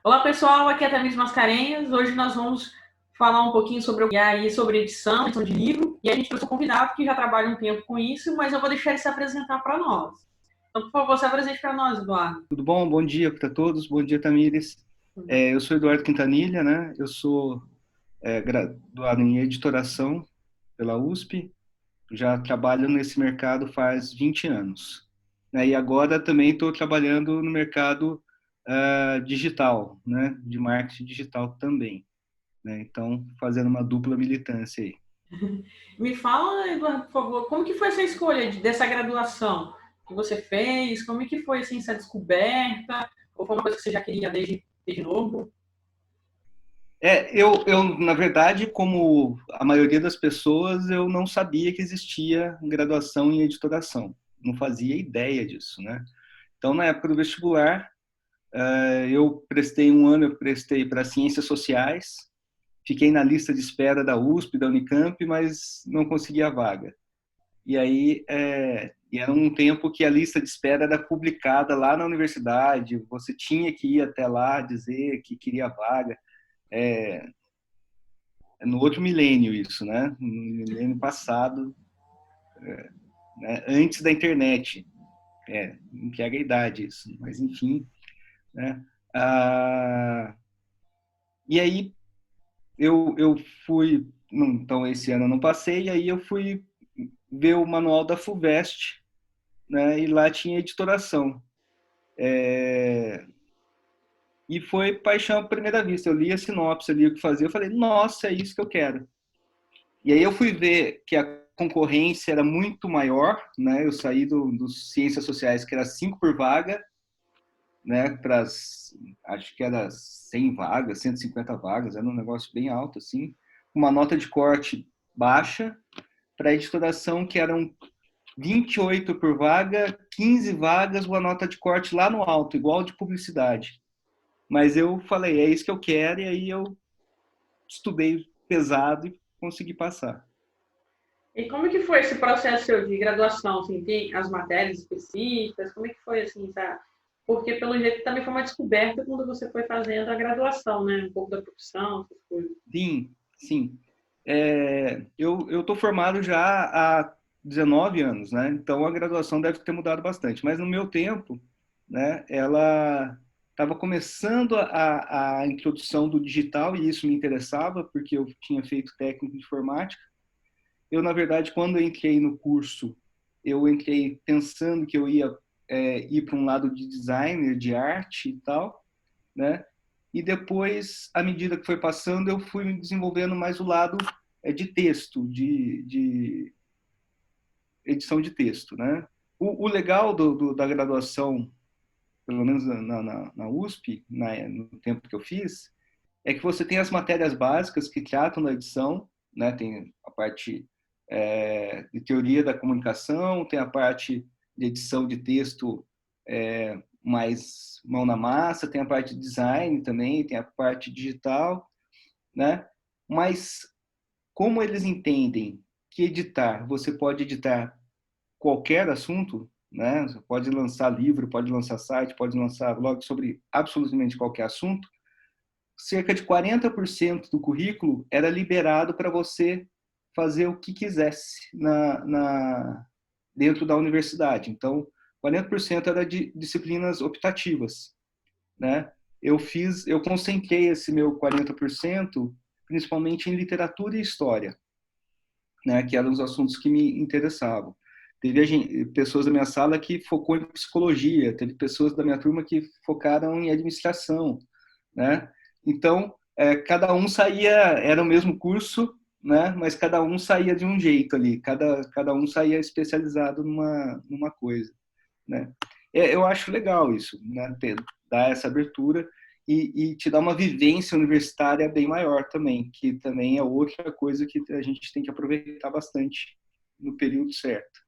Olá pessoal, aqui é a Tamiris Mascarenhas. Hoje nós vamos falar um pouquinho sobre edição de livro, e a gente trouxe um convidado que já trabalha um tempo com isso, mas eu vou deixar ele se apresentar para nós. Então, por favor, se apresente para nós, Eduardo. Tudo bom? Bom dia para todos. Bom dia, Tamires. Eu sou Eduardo Quintanilha, né? Eu sou graduado em editoração pela USP. Já trabalho nesse mercado faz 20 anos, né? E agora também estou trabalhando no mercado digital, né? De marketing digital também, né? Então, fazendo uma dupla militância aí. Me fala, Eduardo, por favor, como que foi essa escolha dessa graduação que você fez? Como é que foi assim, essa descoberta? Ou foi uma coisa que você já queria desde novo? Na verdade, como a maioria das pessoas, eu não sabia que existia graduação em editoração. Não fazia ideia disso, né? Então, na época do vestibular, eu prestei para Ciências Sociais, fiquei na lista de espera da USP, da Unicamp, mas não consegui a vaga. E aí, e era um tempo que a lista de espera era publicada lá na universidade, você tinha que ir até lá dizer que queria a vaga. É no outro milênio isso, né? No milênio passado, né? Antes da internet. Não quero a idade isso, mas enfim, né? E aí eu fui, então esse ano eu não passei, e aí eu fui ver o manual da FUVEST, né? E lá tinha editoração. E foi paixão à primeira vista. Eu li a sinopse, eu li o que fazia, eu falei, nossa, é isso que eu quero. E aí eu fui ver que a concorrência era muito maior, né? Eu saí dos Ciências Sociais, que era 5 por vaga, né? Acho que era 100 vagas, 150 vagas, era um negócio bem alto, assim. Uma nota de corte baixa, para a editoração, que eram 28 por vaga, 15 vagas, uma nota de corte lá no alto, igual de publicidade. Mas eu falei, é isso que eu quero, e aí eu estudei pesado e consegui passar. E como que foi esse processo seu de graduação? Assim, tem as matérias específicas? Como é que foi assim, tá? Porque pelo jeito também foi uma descoberta quando você foi fazendo a graduação, né? Um pouco da profissão, essas coisas. Sim, sim. Eu estou formado já há 19 anos, né? Então a graduação deve ter mudado bastante. Mas no meu tempo, né, ela estava começando a introdução do digital e isso me interessava porque eu tinha feito técnico de informática. Eu, na verdade, quando eu entrei no curso, eu entrei pensando que eu ia ir para um lado de designer, de arte e tal, né? E depois, à medida que foi passando, eu fui me desenvolvendo mais o lado de texto, de edição de texto, né? O legal da graduação, pelo menos na USP, no tempo que eu fiz, é que você tem as matérias básicas que tratam da edição, né? Tem a parte de teoria da comunicação, tem a parte de edição de texto mais mão na massa, tem a parte de design também, tem a parte digital, né? Mas como eles entendem que editar, você pode editar qualquer assunto, né? Você pode lançar livro, pode lançar site, pode lançar blog sobre absolutamente qualquer assunto. Cerca de 40% do currículo era liberado para você fazer o que quisesse dentro da universidade. Então, 40% era de disciplinas optativas, né? Eu concentrei esse meu 40% principalmente em literatura e história, né? Que eram os assuntos que me interessavam. Teve pessoas da minha sala que focou em psicologia, teve pessoas da minha turma que focaram em administração, né? Então, cada um saía, era o mesmo curso, né? Mas cada um saía de um jeito ali, cada um saía especializado numa coisa, né? Eu acho legal isso, né? Dar essa abertura e te dar uma vivência universitária bem maior também, que também é outra coisa que a gente tem que aproveitar bastante no período certo.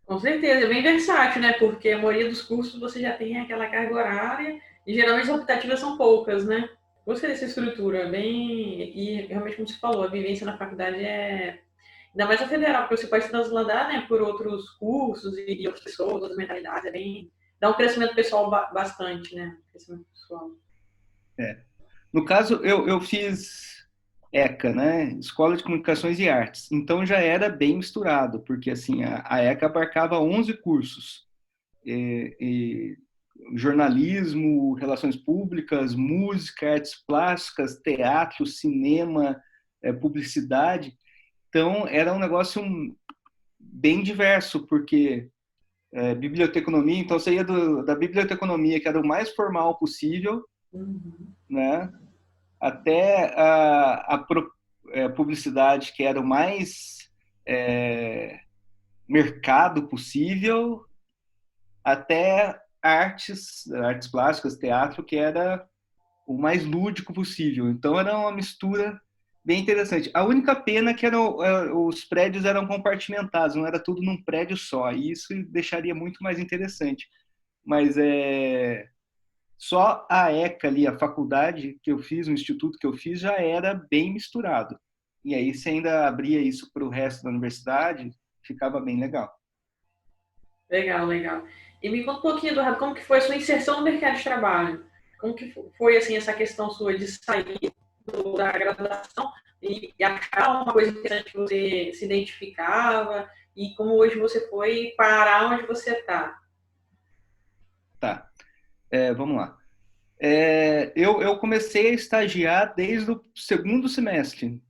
Com certeza, é bem versátil, né? Porque a maioria dos cursos você já tem aquela carga horária e geralmente as optativas são poucas, né? Gostei dessa estrutura, bem. E realmente, como você falou, a vivência na faculdade é Ainda mais a federal, porque você pode se transladar, né, por outros cursos e outras pessoas, outras mentalidades. É bem... Dá um crescimento pessoal bastante, né? Crescimento pessoal. É. No caso, eu fiz ECA, né? Escola de Comunicações e Artes. Então já era bem misturado, porque assim a ECA abarcava 11 cursos. E jornalismo, relações públicas, música, artes plásticas, teatro, cinema, publicidade. Então era um negócio bem diverso, porque biblioteconomia, então você ia da biblioteconomia, que era o mais formal possível, Uhum. né? Até publicidade, que era o mais mercado possível, até artes plásticas, teatro, que era o mais lúdico possível. Então era uma mistura bem interessante. A única pena é que os prédios eram compartimentados, não era tudo num prédio só. E isso deixaria muito mais interessante. Mas só a ECA ali, a faculdade que eu fiz, o instituto que eu fiz, já era bem misturado. E aí, se ainda abria isso para o resto da universidade, ficava bem legal. Legal, legal. E me conta um pouquinho, Eduardo, como que foi a sua inserção no mercado de trabalho? Como que foi, assim, essa questão sua de sair da graduação e achar uma coisa interessante que você se identificava e como hoje você foi parar onde você está? Tá, vamos lá. Eu comecei a estagiar desde o segundo semestre.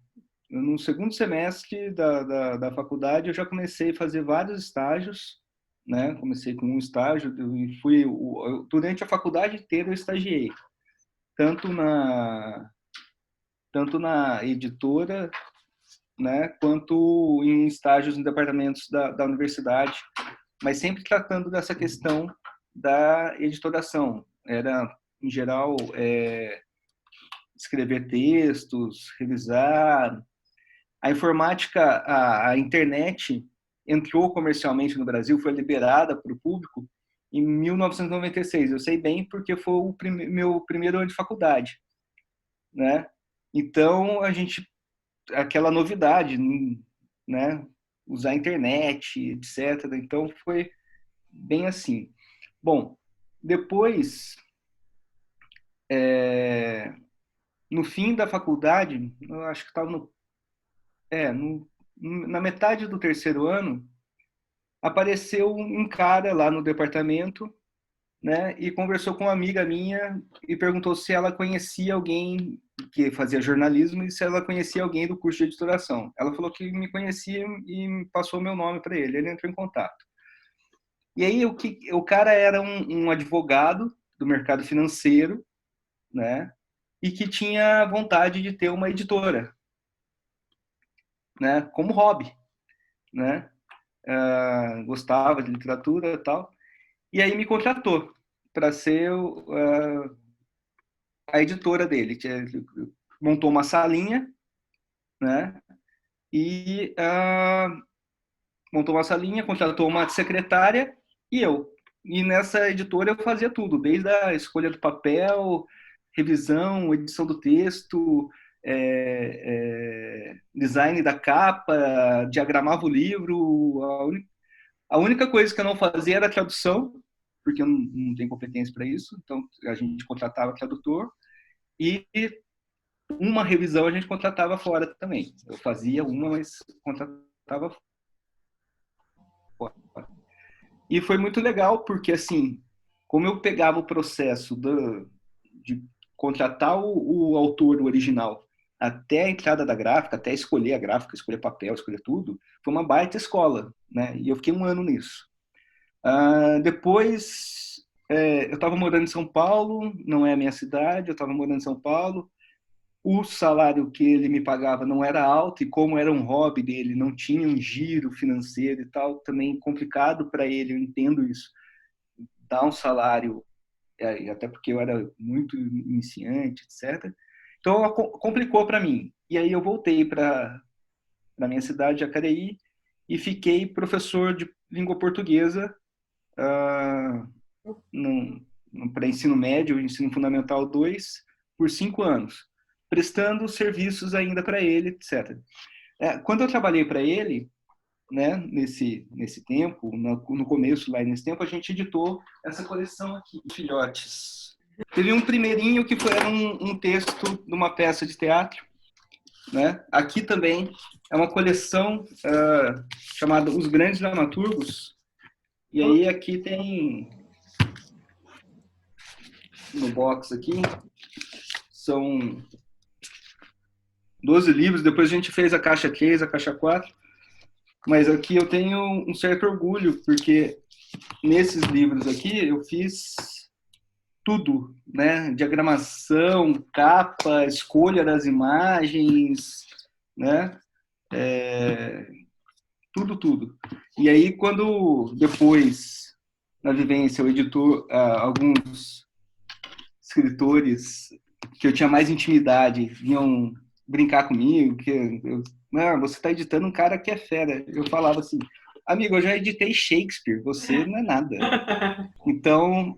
No segundo semestre da faculdade, eu já comecei a fazer vários estágios, né? Comecei com um estágio e durante a faculdade inteira eu estagiei, tanto na editora, né, quanto em estágios em departamentos da universidade, mas sempre tratando dessa questão da editoração. Era, em geral, escrever textos, revisar. A informática, a internet entrou comercialmente no Brasil, foi liberada para o público em 1996. Eu sei bem porque foi o meu primeiro ano de faculdade, né? Então aquela novidade, né? Usar a internet, etc. Então foi bem assim. Bom, depois, no fim da faculdade, eu acho que estava na metade do terceiro ano, apareceu um cara lá no departamento, né, e conversou com uma amiga minha e perguntou se ela conhecia alguém que fazia jornalismo e se ela conhecia alguém do curso de editoração. Ela falou que me conhecia e passou meu nome para ele. Ele entrou em contato. E aí o cara era um advogado do mercado financeiro, né, e que tinha vontade de ter uma editora, né, como hobby, né, gostava de literatura e tal. E aí me contratou para ser a editora dele. Montou uma salinha, né? E montou uma salinha, contratou uma secretária e eu. E nessa editora eu fazia tudo, desde a escolha do papel, revisão, edição do texto, design da capa, diagramava o livro. A única coisa que eu não fazia era tradução, porque eu não tenho competência para isso. Então a gente contratava tradutor e uma revisão a gente contratava fora também. Eu fazia uma, mas contratava fora. E foi muito legal, porque assim, como eu pegava o processo de contratar o autor original até a entrada da gráfica, até escolher a gráfica, escolher papel, escolher tudo, foi uma baita escola, né? E eu fiquei um ano nisso. Depois, eu estava morando em São Paulo, não é a minha cidade, eu estava morando em São Paulo. O salário que ele me pagava não era alto, e como era um hobby dele, não tinha um giro financeiro e tal, também complicado para ele, eu entendo isso, dar um salário, até porque eu era muito iniciante, etc. Então, complicou para mim. E aí eu voltei para a minha cidade, Jacareí, e fiquei professor de língua portuguesa para ensino médio, ensino fundamental 2 por 5 anos, prestando serviços ainda para ele, etc. Quando eu trabalhei para ele, né, nesse tempo, no começo lá nesse tempo, a gente editou essa coleção aqui, Filhotes. Teve um primeirinho que era um texto de uma peça de teatro, né? Aqui também é uma coleção chamada Os Grandes Dramaturgos. E aí aqui tem, no box aqui, são 12 livros. Depois a gente fez a caixa 3, a caixa 4. Mas aqui eu tenho um certo orgulho, porque nesses livros aqui eu fiz tudo, né? Diagramação, capa, escolha das imagens, né? Tudo. E aí, quando depois, na vivência, o editor, alguns escritores que eu tinha mais intimidade vinham brincar comigo, não, você está editando um cara que é fera. Eu falava assim, amigo, eu já editei Shakespeare, você não é nada. Então,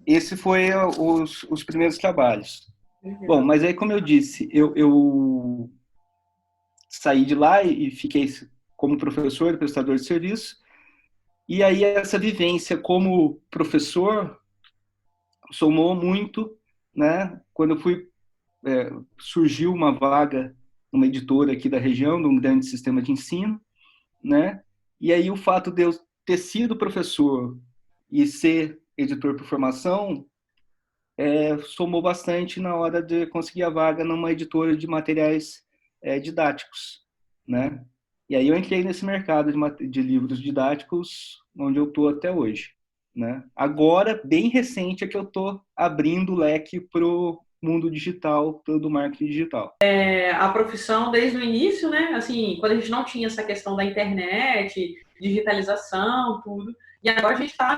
esse foi os primeiros trabalhos. Bom, mas aí, como eu disse, eu saí de lá e fiquei como professor, prestador de serviço. E aí essa vivência como professor somou muito, né? Quando eu surgiu uma vaga numa editora aqui da região, de um grande sistema de ensino, né? E aí o fato de eu ter sido professor e ser editor por formação somou bastante na hora de conseguir a vaga numa editora de materiais didáticos, né? E aí eu entrei nesse mercado de livros didáticos, onde eu estou até hoje, né? Agora, bem recente, é que eu estou abrindo o leque para o mundo digital, do marketing digital. A profissão desde o início, né? Assim, quando a gente não tinha essa questão da internet, digitalização, tudo. E agora a gente está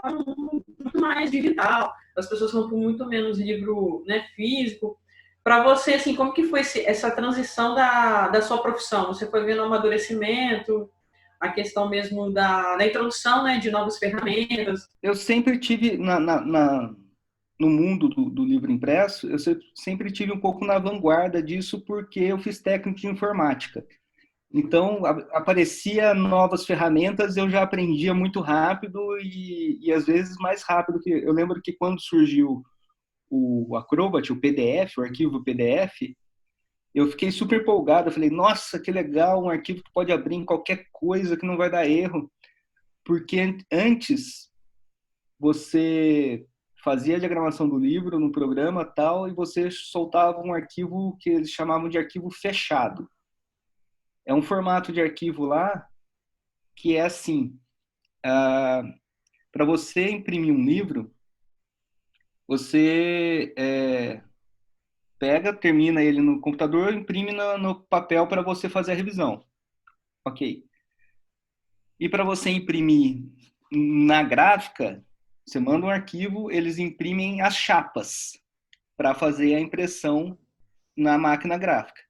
num mundo muito mais digital. As pessoas compram muito menos livro, né, físico. Para você, assim, como que foi essa transição da sua profissão? Você foi vendo o amadurecimento, a questão mesmo da introdução, né, de novas ferramentas? Eu sempre tive no mundo do livro impresso, eu sempre tive um pouco na vanguarda disso, porque eu fiz técnico de informática. Então, aparecia novas ferramentas, eu já aprendia muito rápido e às vezes mais rápido que... Eu lembro que quando surgiu o Acrobat, o PDF, o arquivo PDF, eu fiquei super empolgado. Eu falei, nossa, que legal, um arquivo que pode abrir em qualquer coisa, que não vai dar erro. Porque antes, você fazia a diagramação do livro no programa tal, e você soltava um arquivo que eles chamavam de arquivo fechado. É um formato de arquivo lá que é assim, para você imprimir um livro, você termina ele no computador, imprime no papel para você fazer a revisão. Ok. E para você imprimir na gráfica, você manda um arquivo, eles imprimem as chapas para fazer a impressão na máquina gráfica.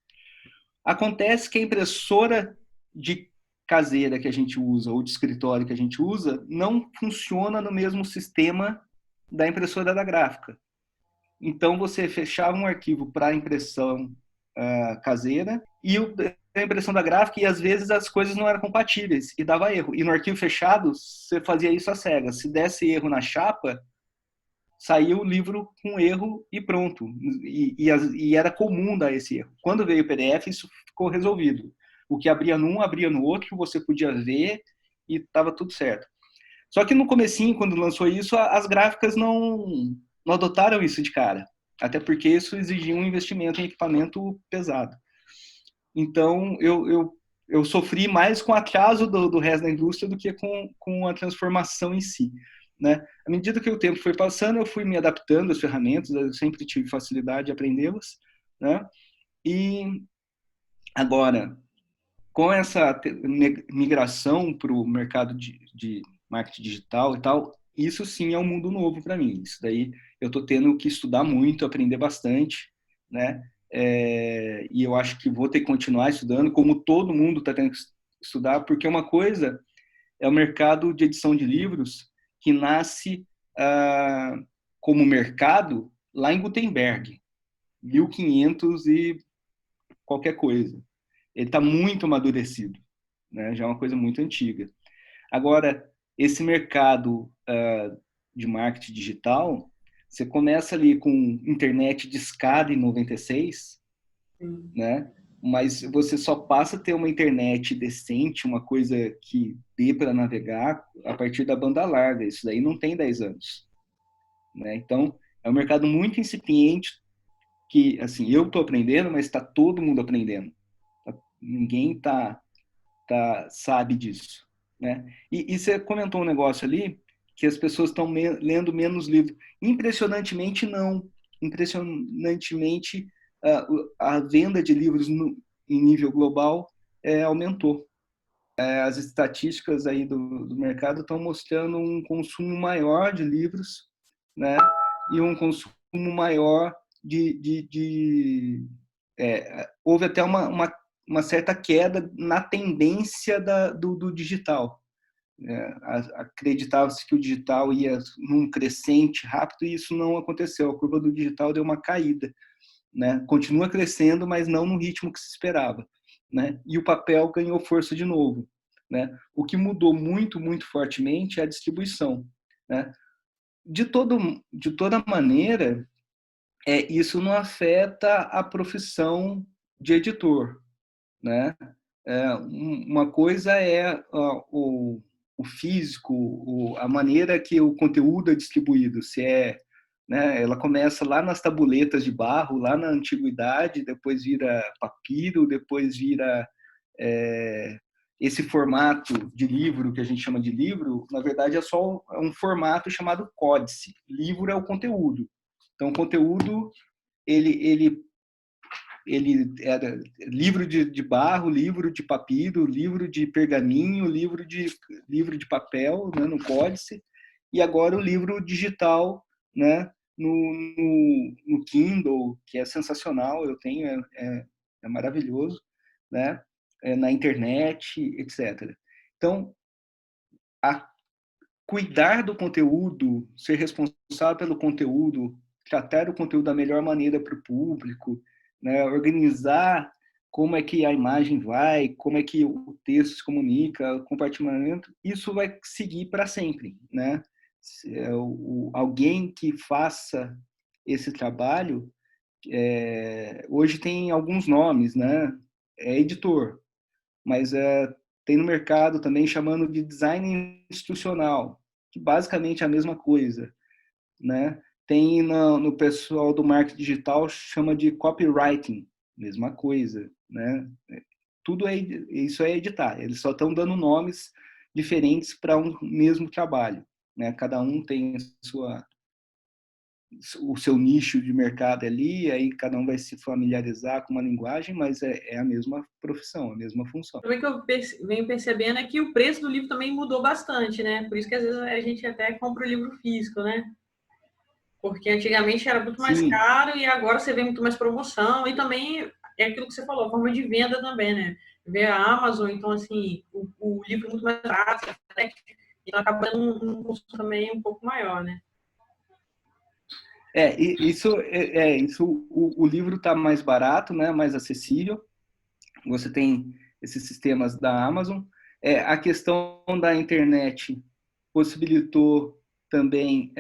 Acontece que a impressora de caseira que a gente usa, ou de escritório que a gente usa, não funciona no mesmo sistema da impressora da gráfica. Então, você fechava um arquivo para impressão caseira e a impressão da gráfica, e às vezes as coisas não eram compatíveis e dava erro. E no arquivo fechado, você fazia isso às cegas. Se desse erro na chapa, saía o livro com erro e pronto. E era comum dar esse erro. Quando veio o PDF, isso ficou resolvido. O que abria num, abria no outro, você podia ver e estava tudo certo. Só que no comecinho, quando lançou isso, as gráficas não adotaram isso de cara. Até porque isso exigia um investimento em equipamento pesado. Então, eu sofri mais com o atraso do resto da indústria do que com a transformação em si, né? À medida que o tempo foi passando, eu fui me adaptando às ferramentas, eu sempre tive facilidade de aprendê-las, né? E agora, com essa migração para o mercado de marketing digital e tal, isso sim é um mundo novo para mim. Isso daí eu estou tendo que estudar muito, aprender bastante, né? E eu acho que vou ter que continuar estudando, como todo mundo está tendo que estudar, porque uma coisa é o mercado de edição de livros que nasce como mercado lá em Gutenberg, 1500 e qualquer coisa. Ele está muito amadurecido, né? Já é uma coisa muito antiga. Agora, esse mercado de marketing digital, você começa ali com internet de escada em 96, né? Mas você só passa a ter uma internet decente, uma coisa que dê para navegar a partir da banda larga. Isso daí não tem 10 anos, né? Então, é um mercado muito incipiente que, assim, eu estou aprendendo, mas está todo mundo aprendendo. Ninguém sabe disso, né? E você comentou um negócio ali que as pessoas estão lendo menos livros. Impressionantemente, não. Impressionantemente, a venda de livros em nível global aumentou. As estatísticas aí do mercado estão mostrando um consumo maior de livros, né? E um consumo maior houve até uma certa queda na tendência do digital. Acreditava-se que o digital ia num crescente rápido e isso não aconteceu. A curva do digital deu uma caída, né? Continua crescendo, mas não no ritmo que se esperava, né? E o papel ganhou força de novo, né? O que mudou muito, muito fortemente é a distribuição, né? De toda maneira, isso não afeta a profissão de editor, né? Uma coisa é o físico, a maneira que o conteúdo é distribuído, se é, né, ela começa lá nas tabuletas de barro, lá na antiguidade, depois vira papiro, depois vira esse formato de livro que a gente chama de livro, na verdade é só um formato chamado códice. Livro é o conteúdo. Então, o conteúdo ele era livro de barro, livro de papiro, livro de pergaminho, livro de papel, né, no códice, e agora o livro digital, né, no Kindle, que é sensacional, eu tenho, é maravilhoso, né, na internet, etc. Então, cuidar do conteúdo, ser responsável pelo conteúdo, tratar o conteúdo da melhor maneira para o público, né? Organizar como é que a imagem vai, como é que o texto se comunica, o compartilhamento, isso vai seguir para sempre, né? Alguém que faça esse trabalho, hoje tem alguns nomes, né? É editor, mas tem no mercado também chamando de design institucional, que basicamente é a mesma coisa, né? Tem no pessoal do marketing digital chama de copywriting, mesma coisa, né? Tudo isso é editar. Eles só estão dando nomes diferentes para um mesmo trabalho, né? Cada um tem o seu nicho de mercado ali, aí cada um vai se familiarizar com uma linguagem, mas é a mesma profissão, a mesma função. Também que eu venho percebendo é que o preço do livro também mudou bastante, né? Por isso que às vezes a gente até compra o livro físico, né? Porque antigamente era muito mais Sim. caro e agora você vê muito mais promoção. E também é aquilo que você falou, a forma de venda também, né? Vê a Amazon, então, assim, o livro é muito mais barato, né? Então acaba dando um custo também um pouco maior, né? Isso o livro está mais barato, né? Mais acessível. Você tem esses sistemas da Amazon. A questão da internet possibilitou também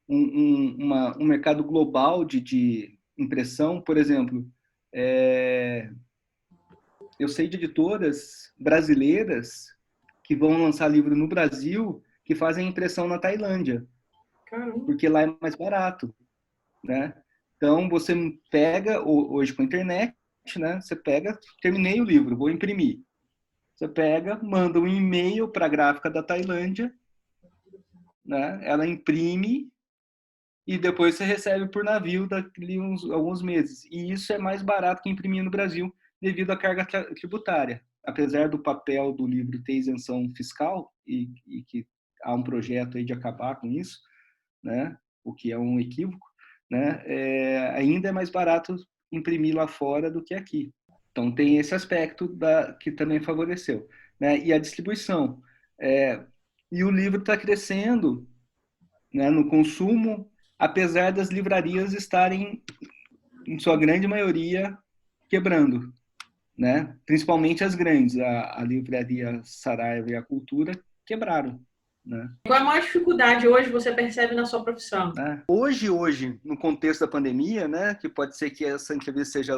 um mercado global de impressão. Por exemplo, eu sei de editoras brasileiras que vão lançar livro no Brasil que fazem impressão na Tailândia, porque lá é mais barato, né? Então, você pega, hoje com a internet, né? Você pega, terminei o livro, vou imprimir. Você pega, manda um e-mail para a gráfica da Tailândia, né? Ela imprime e depois você recebe por navio daqui alguns meses. E isso é mais barato que imprimir no Brasil devido à carga tributária. Apesar do papel do livro ter isenção fiscal e que há um projeto aí de acabar com isso, né? O que é um equívoco, né? Ainda é mais barato imprimir lá fora do que aqui. Então tem esse aspecto que também favoreceu, né? E a distribuição. E o livro está crescendo, né, no consumo, apesar das livrarias estarem em sua grande maioria, quebrando, né? Principalmente as grandes, a Livraria Saraiva e a Cultura, quebraram, né? Qual é a maior dificuldade hoje você percebe na sua profissão? Hoje, no contexto da pandemia, né, que pode ser que essa entrevista seja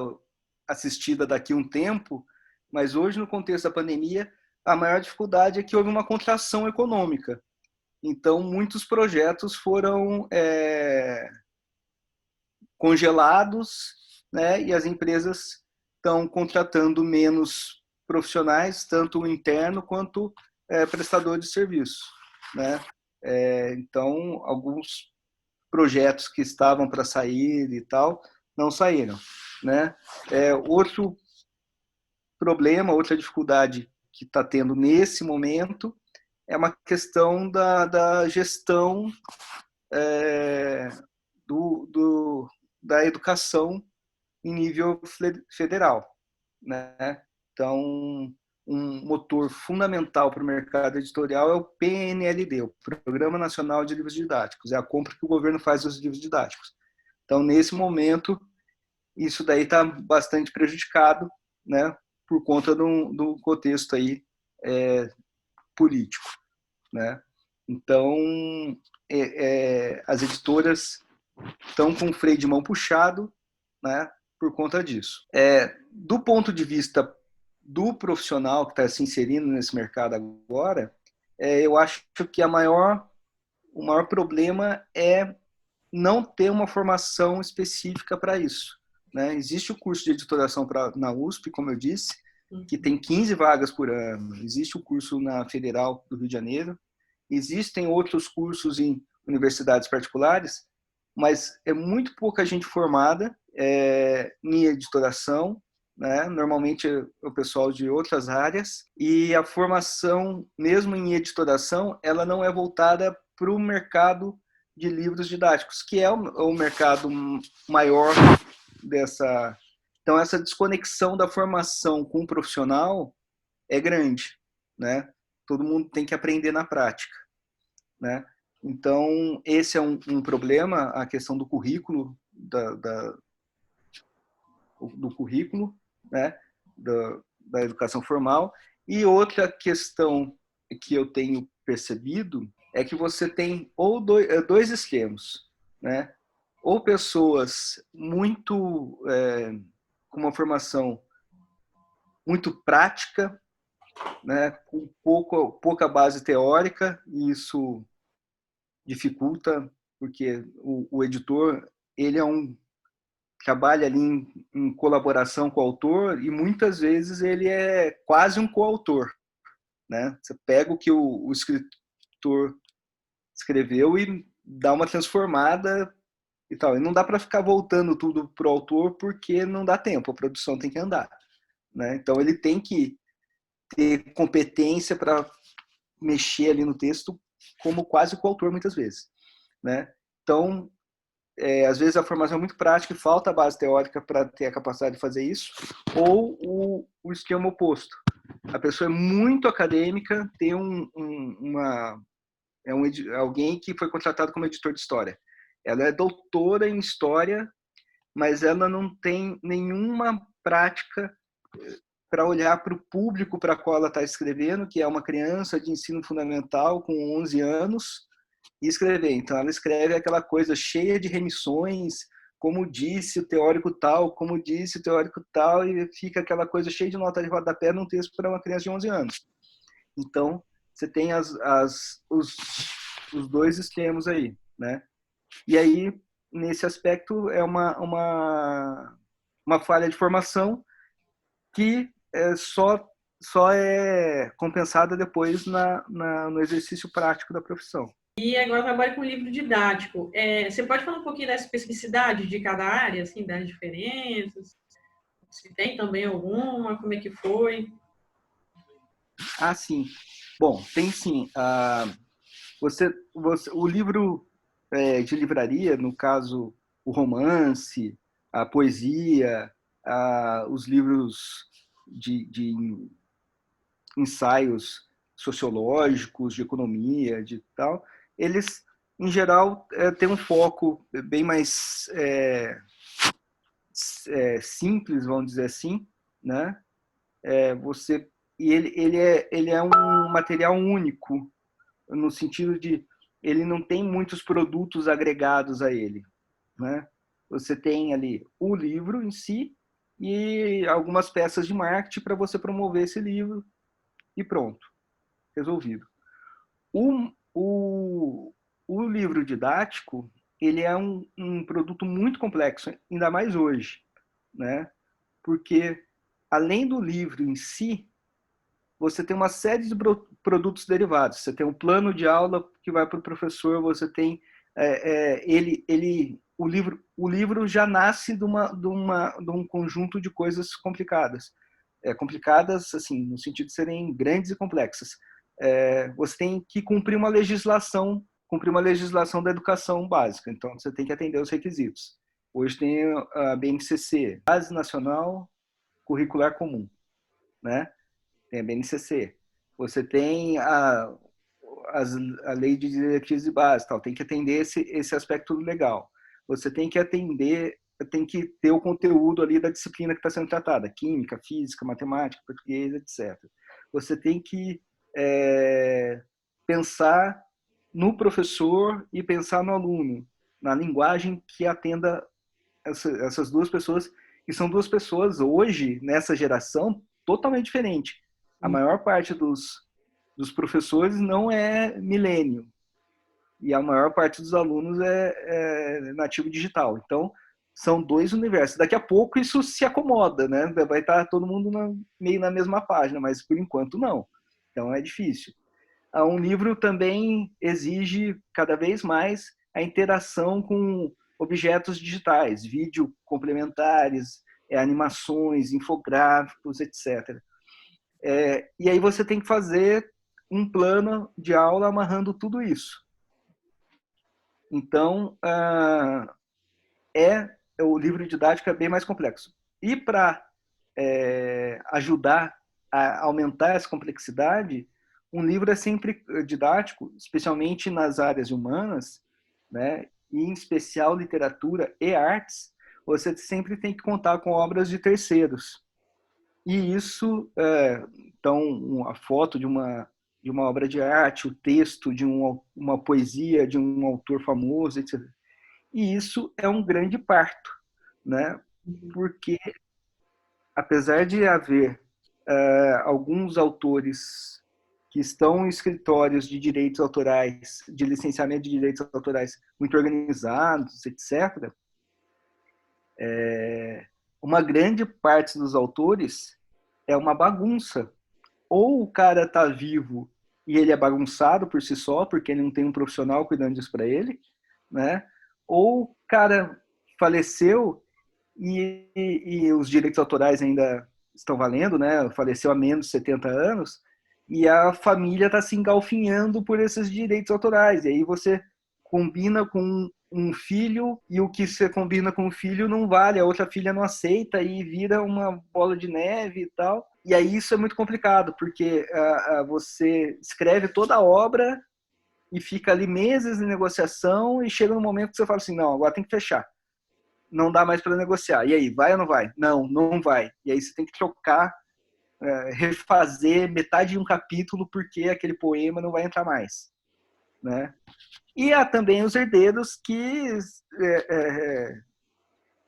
assistida daqui a um tempo, mas hoje, no contexto da pandemia, a maior dificuldade é que houve uma contração econômica. Então, muitos projetos foram congelados, né, e as empresas estão contratando menos profissionais, tanto o interno quanto prestador de serviço, né? Então, alguns projetos que estavam para sair e tal não saíram, né? Outro problema, outra dificuldade que está tendo nesse momento é uma questão da gestão da educação em nível federal, né? Então, um motor fundamental para o mercado editorial é o PNLD, o Programa Nacional de Livros Didáticos, é a compra que o governo faz dos livros didáticos. Então, nesse momento, isso daí está bastante prejudicado, né, por conta do contexto aí político, né? Então, as editoras estão com o freio de mão puxado, né, por conta disso. Do ponto de vista do profissional que está se inserindo nesse mercado agora, eu acho que o maior problema é não ter uma formação específica para isso, né? Existe o curso de editoração na USP, como eu disse, que tem 15 vagas por ano. Existe o curso na Federal do Rio de Janeiro. Existem outros cursos em universidades particulares, mas é muito pouca gente formada em editoração, né? Normalmente é o pessoal de outras áreas, e a formação, mesmo em editoração, ela não é voltada para o mercado de livros didáticos, que é o mercado maior dessa. Então, essa desconexão da formação com o profissional é grande, né? Todo mundo tem que aprender na prática, né? Então, esse é um problema, a questão do currículo, do currículo, né? Da educação formal. E outra questão que eu tenho percebido é que você tem ou dois extremos, né? Ou pessoas muito com uma formação muito prática, né? Com pouca base teórica, e isso dificulta, porque o editor ele trabalha ali em colaboração com o autor, e muitas vezes ele é quase um coautor, né? Você pega o que o escritor escreveu e dá uma transformada e tal. E não dá para ficar voltando tudo pro autor, porque não dá tempo, a produção tem que andar, né? Então ele tem que ter competência para mexer ali no texto como quase coautor muitas vezes, né? Então, às vezes a formação é muito prática e falta a base teórica para ter a capacidade de fazer isso, ou o esquema oposto. A pessoa é muito acadêmica, tem alguém que foi contratado como editor de história. Ela é doutora em história, mas ela não tem nenhuma prática para olhar para o público para qual ela está escrevendo, que é uma criança de ensino fundamental com 11 anos, e escrever. Então, ela escreve aquela coisa cheia de remissões, como disse o teórico tal, como disse o teórico tal, e fica aquela coisa cheia de nota de rodapé num texto para uma criança de 11 anos. Então, você tem os dois extremos aí, né? E aí, nesse aspecto, é uma falha de formação que só é compensada depois no exercício prático da profissão. E agora trabalho com livro didático. Você pode falar um pouquinho da especificidade de cada área, assim, das diferenças? Se tem também alguma, como é que foi? Sim. Bom, tem sim. O livro de livraria, no caso, o romance, a poesia, os livros de ensaios sociológicos, de economia, de tal, eles, em geral, têm um foco bem mais simples, vamos dizer assim, né? Ele é um material único, no sentido de ele não tem muitos produtos agregados a ele, né? Você tem ali o livro em si e algumas peças de marketing para você promover esse livro e pronto, resolvido. O, o, o livro didático, ele é um produto muito complexo, ainda mais hoje, né? Porque além do livro em si, você tem uma série de produtos derivados. Você tem um plano de aula que vai para o professor, você tem o livro já nasce de um conjunto de coisas complicadas. Complicadas, assim, no sentido de serem grandes e complexas. Você tem que cumprir uma legislação da educação básica. Então, você tem que atender os requisitos. Hoje tem a BNCC, Base Nacional Curricular Comum, né? Tem a BNCC. Você tem a lei de diretrizes e bases, tal. Tem que atender esse aspecto legal. Você tem que ter o conteúdo ali da disciplina que está sendo tratada, química, física, matemática, português, etc. Você tem que pensar no professor e pensar no aluno, na linguagem que atenda essas duas pessoas, que são duas pessoas hoje, nessa geração, totalmente diferente. A maior parte dos professores não é milênio, e a maior parte dos alunos é nativo digital. Então, são dois universos. Daqui a pouco isso se acomoda, né? Vai estar todo mundo meio na mesma página, mas por enquanto não. Então é difícil. Um livro também exige cada vez mais a interação com objetos digitais, vídeo complementares, animações, infográficos, etc. E aí você tem que fazer um plano de aula amarrando tudo isso. Então, o livro didático é bem mais complexo. E para ajudar a aumentar essa complexidade, um livro é sempre didático, especialmente nas áreas humanas, né? E em especial literatura e artes, você sempre tem que contar com obras de terceiros. E isso, então, a foto de uma obra de arte, o texto de uma poesia de um autor famoso, etc. E isso é um grande parto, né? Porque, apesar de haver alguns autores que estão em escritórios de direitos autorais, de licenciamento de direitos autorais muito organizados, etc., uma grande parte dos autores é uma bagunça. Ou o cara está vivo e ele é bagunçado por si só, porque ele não tem um profissional cuidando disso para ele, né? Ou o cara faleceu e os direitos autorais ainda estão valendo, né? Faleceu há menos de 70 anos e a família está se engalfinhando por esses direitos autorais. E aí você combina com um filho e o que você combina com o filho não vale, a outra filha não aceita e vira uma bola de neve e tal. E aí isso é muito complicado, porque você escreve toda a obra e fica ali meses de negociação e chega no momento que você fala assim, não, agora tem que fechar. Não dá mais para negociar. E aí, vai ou não vai? Não, não vai. E aí você tem que trocar, refazer metade de um capítulo porque aquele poema não vai entrar mais, né? E há também os herdeiros que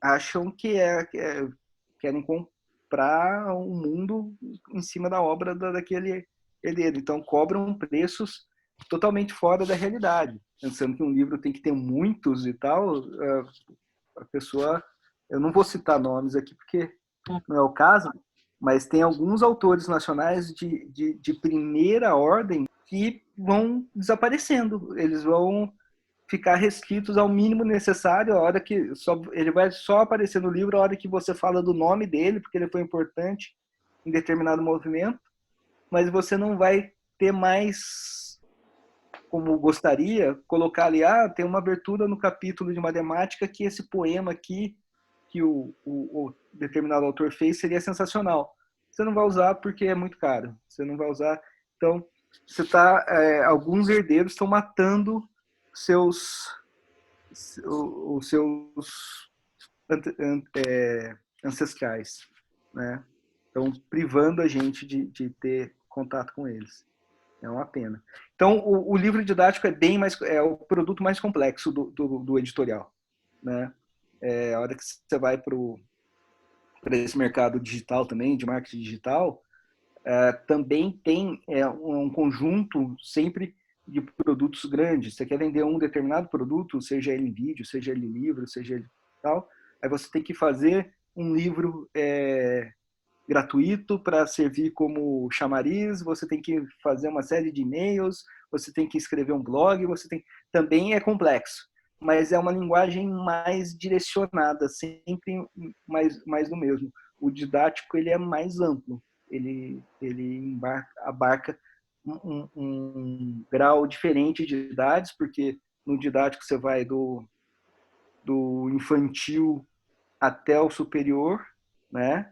acham que querem comprar um mundo em cima da obra daquele herdeiro. Então cobram preços totalmente fora da realidade. Pensando que um livro tem que ter muitos e tal, a pessoa... Eu não vou citar nomes aqui porque não é o caso, mas tem alguns autores nacionais de primeira ordem que vão desaparecendo. Eles vão ficar restritos ao mínimo necessário, a hora que ele vai só aparecer no livro a hora que você fala do nome dele, porque ele foi importante em determinado movimento, mas você não vai ter mais, como gostaria, colocar ali, tem uma abertura no capítulo de matemática que esse poema aqui, que o determinado autor fez, seria sensacional. Você não vai usar porque é muito caro. Você não vai usar. Então, alguns herdeiros estão matando os seus ancestrais, né? Então, privando a gente de ter contato com eles. É uma pena. Então, o livro didático é o produto mais complexo do editorial, né? A hora que você vai para esse mercado digital também, de marketing digital, também tem um conjunto sempre de produtos grandes. Você quer vender um determinado produto, seja ele em vídeo, seja ele em livro, seja ele tal, aí você tem que fazer um livro gratuito para servir como chamariz, você tem que fazer uma série de e-mails, você tem que escrever um blog, também é complexo, mas é uma linguagem mais direcionada, sempre mais do mesmo. O didático ele é mais amplo, ele abarca um grau diferente de idades, porque no didático você vai do infantil até o superior, né?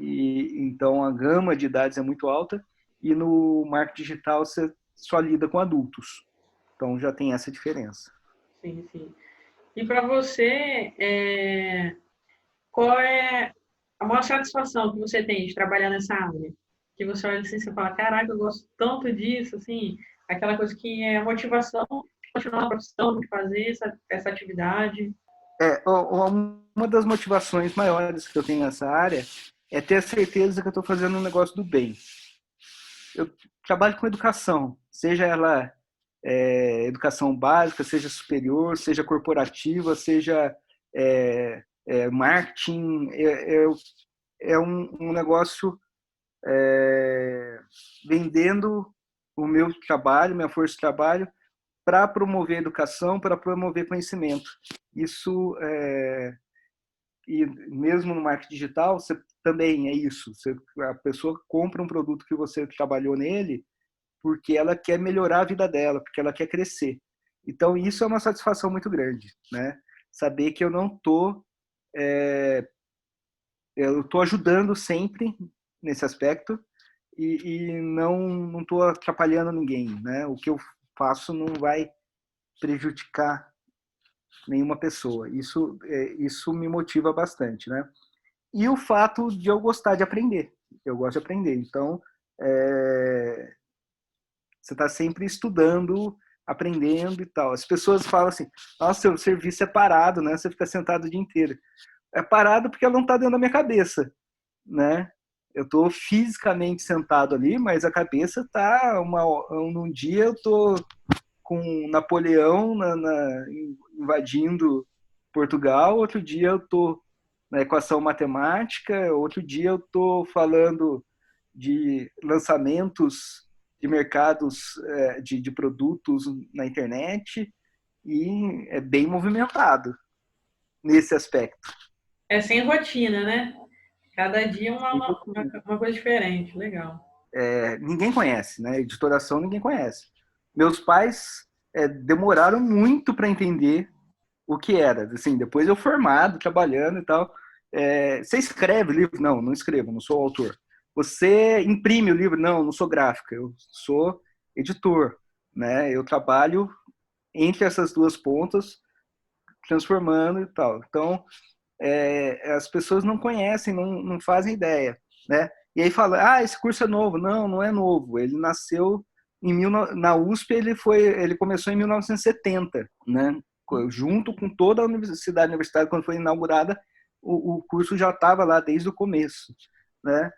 E então a gama de idades é muito alta, e no marketing digital você só lida com adultos. Então já tem essa diferença. Sim, sim. E para você, qual é a maior satisfação que você tem de trabalhar nessa área? Que você olha assim, você fala, caraca, eu gosto tanto disso, assim, aquela coisa que é a motivação de continuar na profissão, de fazer essa atividade. Uma das motivações maiores que eu tenho nessa área é ter a certeza que eu estou fazendo um negócio do bem. Eu trabalho com educação, seja ela educação básica, seja superior, seja corporativa, seja marketing. É um negócio vendendo o meu trabalho, minha força de trabalho, para promover educação, para promover conhecimento. Isso, e mesmo no marketing digital, você também é isso. A pessoa compra um produto que você trabalhou nele porque ela quer melhorar a vida dela, porque ela quer crescer. Então, isso é uma satisfação muito grande, né? Saber que eu não estou... eu estou ajudando sempre nesse aspecto e não estou atrapalhando ninguém, né? O que eu faço não vai prejudicar nenhuma pessoa. Isso me motiva bastante, né? E o fato de eu gostar de aprender. Eu gosto de aprender. Então, você está sempre estudando, aprendendo e tal. As pessoas falam assim, nossa, seu serviço é parado, né? Você fica sentado o dia inteiro. É parado porque ela não está dentro da minha cabeça, né? Eu estou fisicamente sentado ali, mas a cabeça está... Num dia eu estou com Napoleão invadindo Portugal, outro dia eu estou na equação matemática, outro dia eu estou falando de lançamentos de mercados de produtos na internet, e é bem movimentado nesse aspecto. É sem rotina, né? Cada dia uma coisa diferente. Legal. Ninguém conhece, né? Editoração ninguém conhece. Meus pais demoraram muito para entender o que era. Assim, depois eu formado, trabalhando e tal. Você escreve livro? Não, não escrevo, não sou autor. Você imprime o livro? Não, não sou gráfico, eu sou editor, né? Eu trabalho entre essas duas pontas, transformando e tal. Então, as pessoas não conhecem, não fazem ideia, né? E aí fala, esse curso é novo. Não, não é novo. Ele nasceu na USP, ele começou em 1970, né? Junto com toda a universidade, quando foi inaugurada, o curso já estava lá desde o começo, né?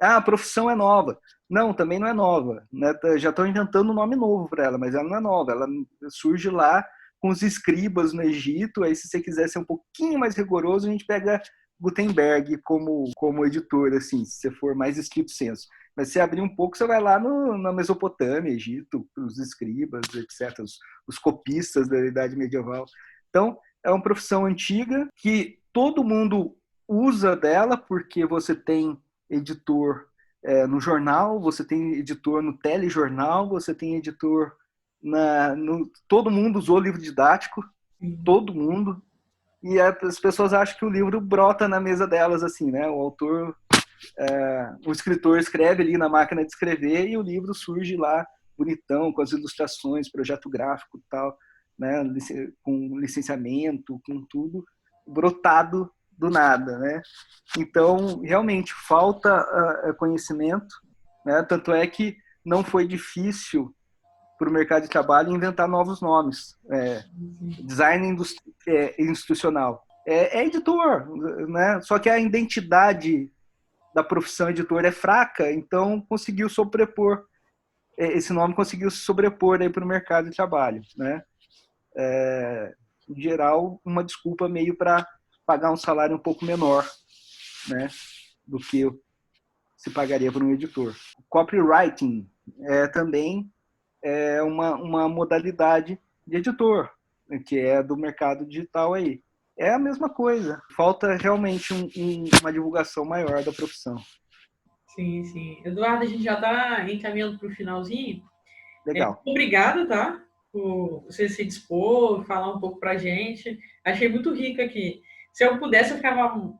A profissão é nova. Não, também não é nova, né? Já estão inventando um nome novo para ela, mas ela não é nova. Ela surge lá com os escribas no Egito. Aí, se você quiser ser um pouquinho mais rigoroso, a gente pega Gutenberg como editor, assim, se você for mais estrito senso. Mas se abrir um pouco, você vai lá na Mesopotâmia, Egito, os escribas, etc., os copistas da Idade Medieval. Então, é uma profissão antiga que todo mundo usa dela, porque você tem editor no jornal, você tem editor no telejornal, você tem editor todo mundo usou livro didático, todo mundo, e as pessoas acham que o livro brota na mesa delas, assim, né? O autor, o escritor escreve ali na máquina de escrever e o livro surge lá bonitão, com as ilustrações, projeto gráfico e tal. né, com licenciamento, com tudo, brotado do nada, né? Então, realmente, falta conhecimento, né? Tanto é que não foi difícil para o mercado de trabalho inventar novos nomes. Design institucional. É editor, né? Só que a identidade da profissão editor é fraca, então conseguiu sobrepor. Esse nome conseguiu se sobrepor para o mercado de trabalho, né? Em geral, uma desculpa meio para pagar um salário um pouco menor, né, do que se pagaria por um editor. Copywriting também é uma modalidade de editor, que é do mercado digital aí. É a mesma coisa. Falta realmente uma divulgação maior da profissão. Sim, sim. Eduardo, a gente já está encaminhando para o finalzinho. Legal. Obrigado, tá? Por você se dispor, falar um pouco para a gente. Achei muito rico aqui. Se eu pudesse, eu ficava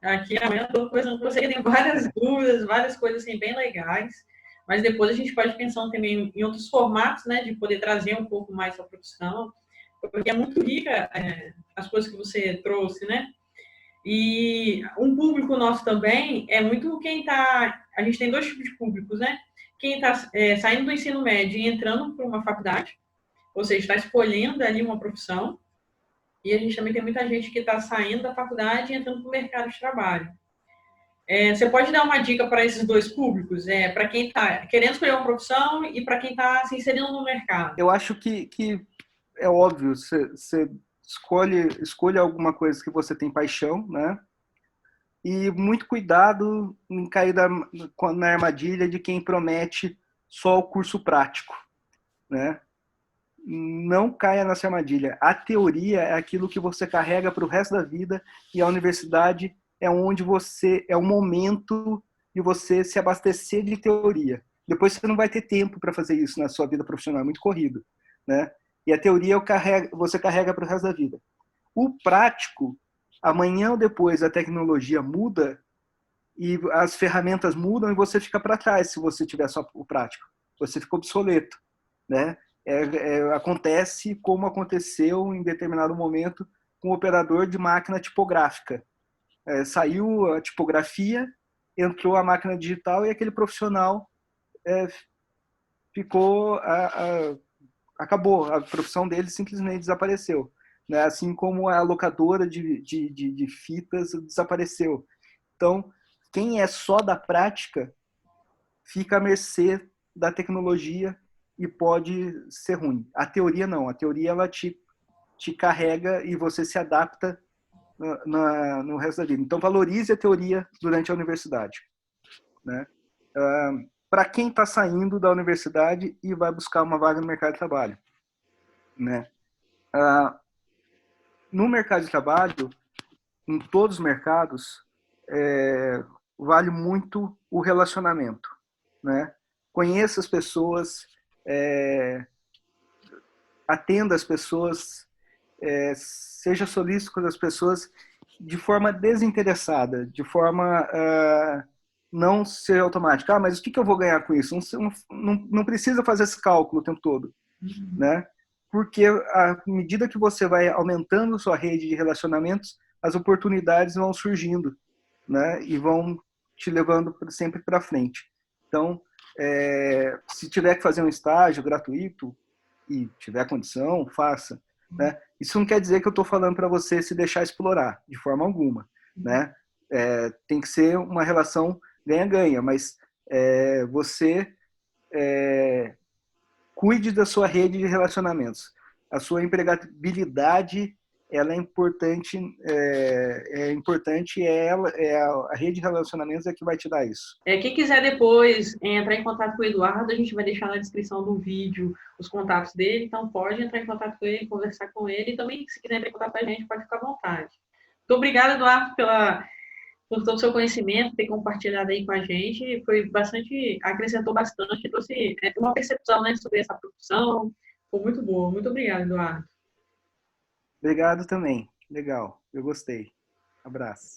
aqui amanhã toda conversando com você, que tem várias dúvidas, várias coisas assim, bem legais. Mas depois a gente pode pensar também em outros formatos, né? De poder trazer um pouco mais a profissão. Porque é muito rica as coisas que você trouxe, né? E um público nosso também é muito quem está. A gente tem dois tipos de públicos, né? Quem está saindo do ensino médio e entrando para uma faculdade, ou seja, está escolhendo ali uma profissão. E a gente também tem muita gente que está saindo da faculdade e entrando para o mercado de trabalho. Você pode dar uma dica para esses dois públicos? Para quem está querendo escolher uma profissão e para quem está se inserindo no mercado? Eu acho que é óbvio, você escolhe alguma coisa que você tem paixão, né? E muito cuidado em cair na armadilha de quem promete só o curso prático, né? Não caia nessa armadilha. A teoria é aquilo que você carrega para o resto da vida e a universidade é onde é o momento de você se abastecer de teoria. Depois você não vai ter tempo para fazer isso na sua vida profissional, é muito corrido, né? E a teoria você carrega para o resto da vida. O prático, amanhã ou depois a tecnologia muda e as ferramentas mudam e você fica para trás se você tiver só o prático. Você fica obsoleto, né? Acontece como aconteceu em determinado momento com o operador de máquina tipográfica. Saiu a tipografia, entrou a máquina digital e aquele profissional ficou acabou, a profissão dele simplesmente desapareceu, né? Assim como a locadora de fitas desapareceu. Então, quem é só da prática fica à mercê da tecnologia e pode ser ruim. A teoria não, a teoria ela te carrega e você se adapta no resto da vida. Então, valorize a teoria durante a universidade, né? Para quem está saindo da universidade e vai buscar uma vaga no mercado de trabalho, né? No mercado de trabalho, em todos os mercados, vale muito o relacionamento, né? Conheça as pessoas, atenda as pessoas, seja solícito com as pessoas de forma desinteressada, de forma não ser automática. Mas o que eu vou ganhar com isso? Não precisa fazer esse cálculo o tempo todo, né? Porque à medida que você vai aumentando sua rede de relacionamentos, as oportunidades vão surgindo, né? E vão te levando sempre para frente. Então, se tiver que fazer um estágio gratuito e tiver condição, faça, né? Isso não quer dizer que eu estou falando para você se deixar explorar, de forma alguma, né? Tem que ser uma relação ganha-ganha, mas você cuide da sua rede de relacionamentos. A sua empregabilidade ela é importante, a rede de relacionamentos é que vai te dar isso. Quem quiser depois entrar em contato com o Eduardo, a gente vai deixar na descrição do vídeo os contatos dele, então pode entrar em contato com ele, conversar com ele, e também se quiser entrar em contato com a gente, pode ficar à vontade. Muito obrigada, Eduardo, por todo o seu conhecimento, ter compartilhado aí com a gente, acrescentou bastante, trouxe uma percepção, né, sobre essa profissão, foi muito boa. Muito obrigada, Eduardo. Obrigado também. Legal. Eu gostei. Abraço.